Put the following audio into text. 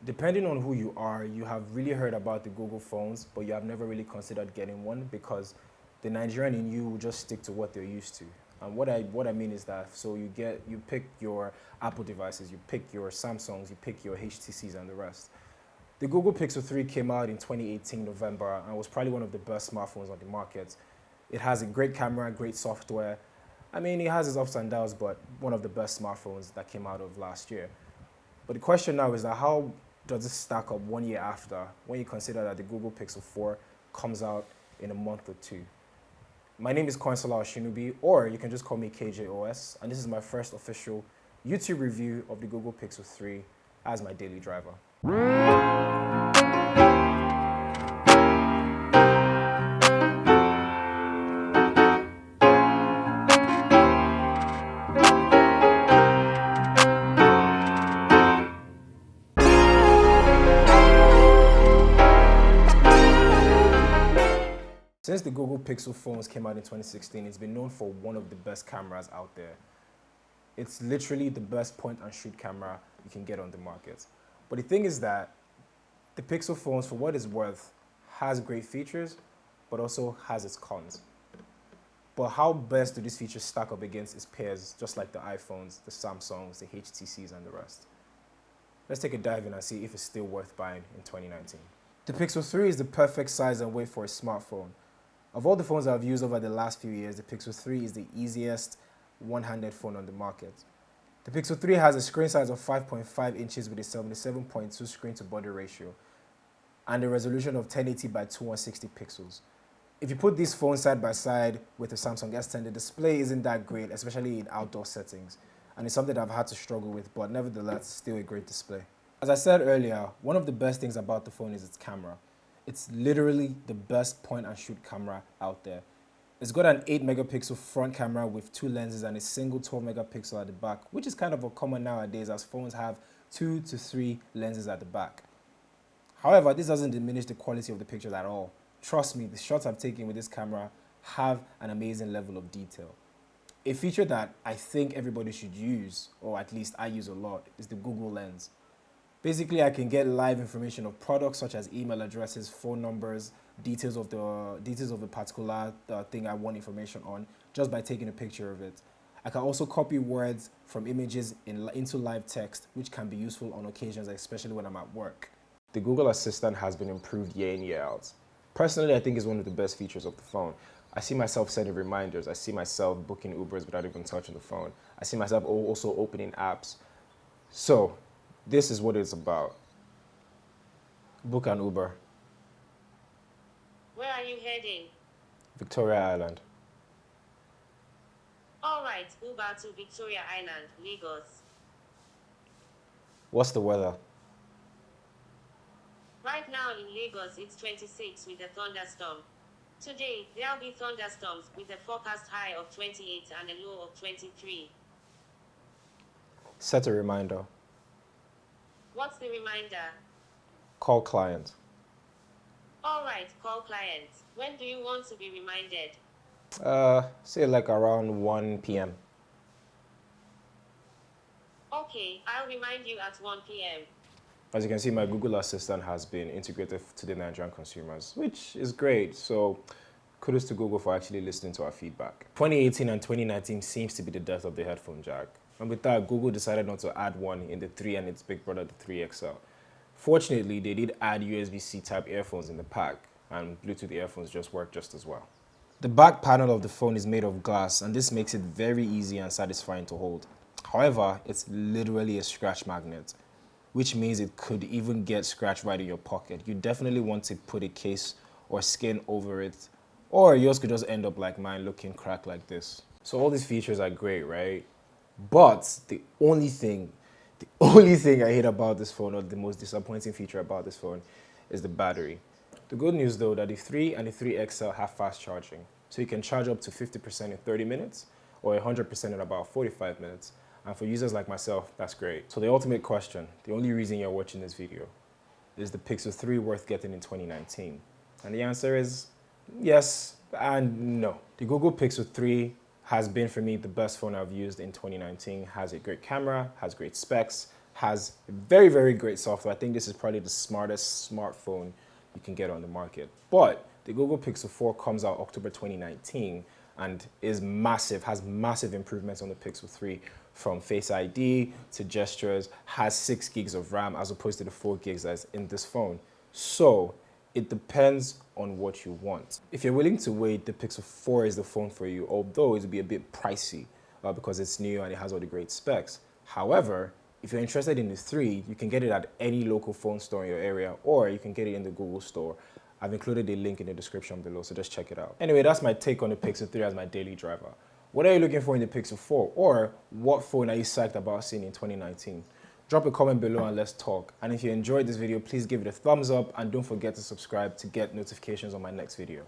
Depending on who you are, you have really heard about the Google phones, but you have never really considered getting one because the Nigerian in you will just stick to what they're used to. And what I mean is that so you pick your Apple devices, you pick your Samsungs, you pick your HTCs and the rest. The Google Pixel 3 came out in 2018 November and was probably one of the best smartphones on the market. It has a great camera, great software. I mean, it has its ups and downs, but one of the best smartphones that came out of last year. But the question now is that how does it stack up 1 year after when you consider that the Google Pixel 4 comes out in a month or two? My name is Koinsola Oshinubi, or you can just call me KJOS, and this is my first official YouTube review of the Google Pixel 3 as my daily driver. Since the Google Pixel phones came out in 2016, it's been known for one of the best cameras out there. It's literally the best point and shoot camera you can get on the market. But the thing is that the Pixel phones, for what it's worth, has great features, but also has its cons. But how best do these features stack up against its peers, just like the iPhones, the Samsungs, the HTCs, and the rest? Let's take a dive in and see if it's still worth buying in 2019. The Pixel 3 is the perfect size and weight for a smartphone. Of all the phones I've used over the last few years, the Pixel 3 is the easiest one-handed phone on the market. The Pixel 3 has a screen size of 5.5 inches with a 77.2 screen-to-body ratio and a resolution of 1080 by 2160 pixels. If you put these phones side by side with the Samsung S10, the display isn't that great, especially in outdoor settings, and it's something I've had to struggle with, but nevertheless, still a great display. As I said earlier, one of the best things about the phone is its camera. It's literally the best point and shoot camera out there. It's got an 8 megapixel front camera with 2 lenses and a single 12 megapixel at the back, which is kind of a common nowadays as phones have 2 to 3 lenses at the back. However, this doesn't diminish the quality of the pictures at all. Trust me, the shots I've taken with this camera have an amazing level of detail. A feature that I think everybody should use, or at least I use a lot, is the Google Lens. Basically, I can get live information of products such as email addresses, phone numbers, details of the particular thing I want information on just by taking a picture of it. I can also copy words from images into live text, which can be useful on occasions, especially when I'm at work. The Google Assistant has been improved year in, year out. Personally, I think it's one of the best features of the phone. I see myself sending reminders. I see myself booking Ubers without even touching the phone. I see myself also opening apps. So, this is what it's about. Book an Uber. Where are you heading? Victoria Island. Alright, Uber to Victoria Island, Lagos. What's the weather? Right now in Lagos it's 26 with a thunderstorm. Today, there'll be thunderstorms with a forecast high of 28 and a low of 23. Set a reminder. What's the reminder? Call client. Alright, call client. When do you want to be reminded? Say like around 1 p.m. Okay, I'll remind you at 1 p.m. As you can see, my Google Assistant has been integrated to the Nigerian consumers, which is great. So kudos to Google for actually listening to our feedback. 2018 and 2019 seems to be the death of the headphone jack. And with that, Google decided not to add one in the 3 and its big brother, the 3XL. Fortunately, they did add USB-C type earphones in the pack, and Bluetooth earphones just work just as well. The back panel of the phone is made of glass, and this makes it very easy and satisfying to hold. However, it's literally a scratch magnet, which means it could even get scratched right in your pocket. You definitely want to put a case or skin over it, or yours could just end up like mine, looking cracked like this. So all these features are great, right? But the only thing I hate about this phone, or the most disappointing feature about this phone, is the battery. The good news though, that the 3 and the 3XL have fast charging. So you can charge up to 50% in 30 minutes or 100% in about 45 minutes. And for users like myself, that's great. So the ultimate question, the only reason you're watching this video, is the Pixel 3 worth getting in 2019? And the answer is yes and no. The Google Pixel 3 has been for me the best phone I've used in 2019. Has a great camera, has great specs, has very, very great software. I think this is probably the smartest smartphone you can get on the market. But the Google Pixel 4 comes out October 2019 and is massive, has massive improvements on the Pixel 3, from Face ID to gestures, has 6 gigs of RAM as opposed to the 4 gigs that's in this phone. So it depends on what you want. If you're willing to wait, the Pixel 4 is the phone for you, although it will be a bit pricey because it's new and it has all the great specs. However, if you're interested in the 3, you can get it at any local phone store in your area, or you can get it in the Google Store. I've included a link in the description below, so just check it out. Anyway, that's my take on the Pixel 3 as my daily driver. What are you looking for in the Pixel 4? Or what phone are you psyched about seeing in 2019? Drop a comment below and let's talk. And if you enjoyed this video, please give it a thumbs up and don't forget to subscribe to get notifications on my next video.